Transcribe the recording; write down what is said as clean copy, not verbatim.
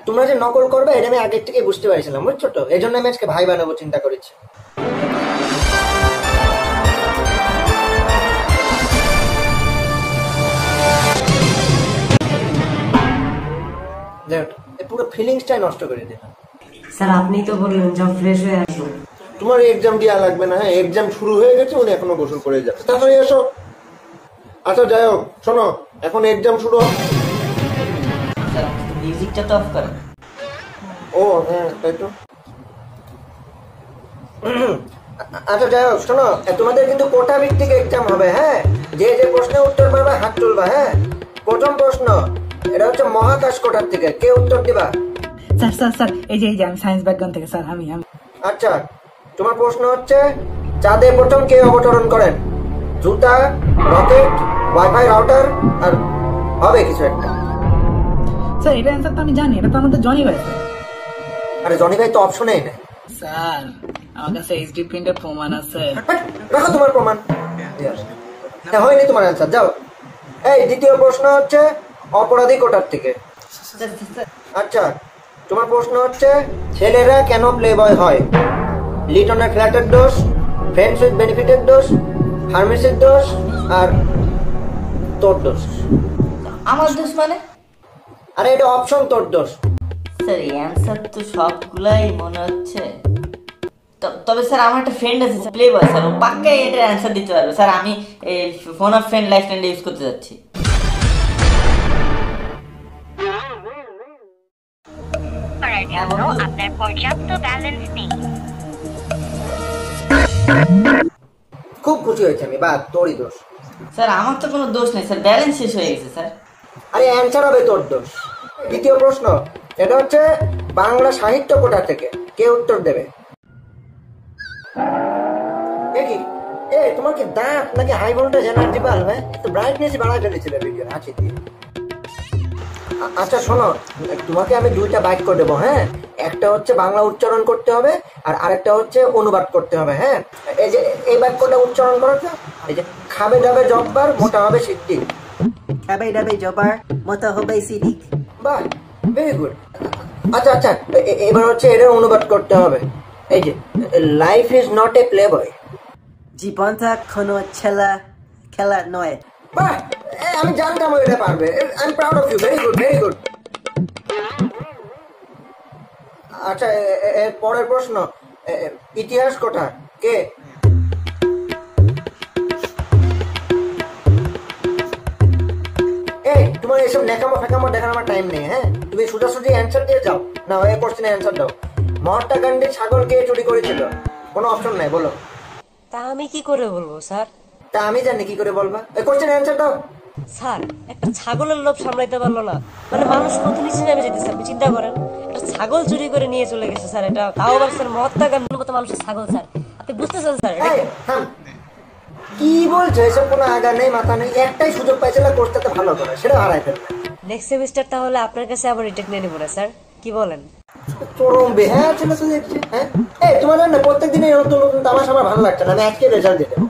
তোমরা যে নকল করবে এটা আমি আগের থেকে বুঝতে পারছিলাম, বুঝছো তো? এই জন্য আমি আজকে ভাই বানাবো চিন্তা করেছি। পুরো ফিলিংসটাই নষ্ট করে দিলাম। স্যার আপনি তো বললেন যাও ফ্রেশ হয়ে আসুন। তোমার এক্সাম দেওয়া লাগবে না, হ্যাঁ এক্সাম শুরু হয়ে গেছে, উনি এখনো গোসল করে যাচ্ছে, তাড়াতাড়ি এসো। আচ্ছা যাই হোক, শোনো এখন এক্সাম শুরু হোক। মিউজিকটা তো অফ করেন। ও হ্যাঁ তাই তো। আচ্ছা যাই হোক, শোনো তোমাদের কিন্তু কোটা ভিত্তিক এক্সাম হবে, হ্যাঁ? যে যে প্রশ্নের উত্তর পারবে হাত তুলবা, হ্যাঁ? প্রথম প্রশ্ন, এটা হচ্ছে মহাকাশ কোটার থেকে, কে উত্তর দিবা? স্যার স্যার স্যার এই যে আমি সায়েন্স ব্যাকগ্রাউন্ড থেকে স্যার, আমি। আচ্ছা, তোমার প্রশ্ন হচ্ছে চাঁদে প্রথম কে অবতরণ করেন? জুতা, রকেট, ওয়াইফাই রাউটার, আর হবে কিছু একটা। স্যার এটা অ্যান্সার তো আমি জানি, এটা তো আমাদের জনি ভাই। আরে জনি ভাই তো অপশনেই নেই। স্যার আমার কাছে এইচডি প্রিন্টের প্রমাণ আছে। রাখো তোমার প্রমাণ। হয়নি তোমার অ্যান্সার, যাও। এই দ্বিতীয় প্রশ্ন হচ্ছে অপরাধী কোটার থেকে। আচ্ছা, তোমার প্রশ্ন হচ্ছে ছেলেরা কেন প্লে বয় হয়? লিটনের ফ্ল্যাটের দোষ, ফ্রেন্ডস উইথ বেনিফিটের দোষ, ফার্মেসির দোষ, আর তোর দোষ। আমার দোষ মানে? আরে এটা অপশন, তোর দোষ। স্যার অ্যান্সার তো সবগুলাই মনে হচ্ছে। তবে স্যার আমার একটা ফ্রেন্ড আছে প্লে বয়, স্যার ও পাক্কাই এটার অ্যান্সার দিতে পারবে। স্যার আমি phone off friend life friend use করতে যাচ্ছি। আপনার পর্যাপ্ত ব্যালেন্স নেই। খুব খুশি হয়েছে আমি, বাদ তোরই দোষ। স্যার আমার তো কোনো দোষ নেই স্যার, ব্যালেন্স শেষ হয়ে গেছে স্যার। আরে অ্যান্সার হবে তোর দোষ। দ্বিতীয় প্রশ্ন, এটা হচ্ছে বাংলা সাহিত্য কোটা থেকে, কে উত্তর দেবে? তোমার কি দাঁত নাকি হাই ভোল্টেজ এনার্জি বাল্ব? একটু ব্রাইটনেস বাড়ায় ফেলেছিল ভিডিও হাসি দিয়ে। আচ্ছা শোনো, তোমাকে আমি দুইটা বাইক করে দেবো, হ্যাঁ? একটা হচ্ছে বাংলা উচ্চারণ করতে হবে, আর আরেকটা হচ্ছে অনুবাদ করতে হবে, হ্যাঁ? এই যে এই বাক্যটা উচ্চারণ করো তো, এই যে খাবে দাবে জব্বার, মোটা হবে সিদ্দিক। খাবে দাবে জব্বার, মোটা হবে সিদ্দিক। বাহ, ভেরি গুড। আচ্ছা আচ্ছা, এবার হচ্ছে এটার অনুবাদ করতে হবে। এই যে life is not a play boy. জীবনটা কোনো খেলা নয়। বাহ, আমি জানতাম এটা পারবে। I am proud of you, very good very good. আচ্ছা, এর পরের প্রশ্ন, ইতিহাস কোটা, কে? এই তোমার এসব নেকামো ফেকামো দেখার আমার টাইম নেই, হ্যাঁ? তুমি সোজাসুজি অ্যান্সার দিয়ে যাও না, এই কোশ্চেনের অ্যান্সার দাও। মহাত্মা গান্ধী ছাগল কে চুরি করেছিল? কোনো অপশন নাই, বলো। তা আমি কি করে বলবো স্যার? তা আমি জানি কি করে বলবা, এই কোশ্চেনের অ্যান্সার দাও। স্যার একটা ছাগলের লোভ সামলাইতে পারলো না, মানে মানুষ কত নিচে নেমে যেতেছে, আপনি চিন্তা করেন। একটা ছাগল চুরি করে নিয়ে চলে গেছে স্যার, এটা তাও আবার স্যার মহাত্মা গান্ধীর মতো মানুষের ছাগল স্যার, আপনি বুঝতেছেন স্যার? কি বলছো এসব? কোনো আগা নেই মাথা নেই, একটাই সুযোগ পাইছিল কোর্সটাতে ভালো করে, সেটা হারাই ফেলবে। নেক্সট সেমিস্টার তাহলে আপনার কাছে আবার রিটেক নিয়ে নেবো না স্যার, কি বলেন? চরম বেহায়া ছিল তো দেখছি, হ্যাঁ? এই তোমার না প্রত্যেক দিনে নতুন নতুন তামাশা আমার ভালো লাগছে না, আমি আজকে রেজাল্ট দিয়ে দেবো।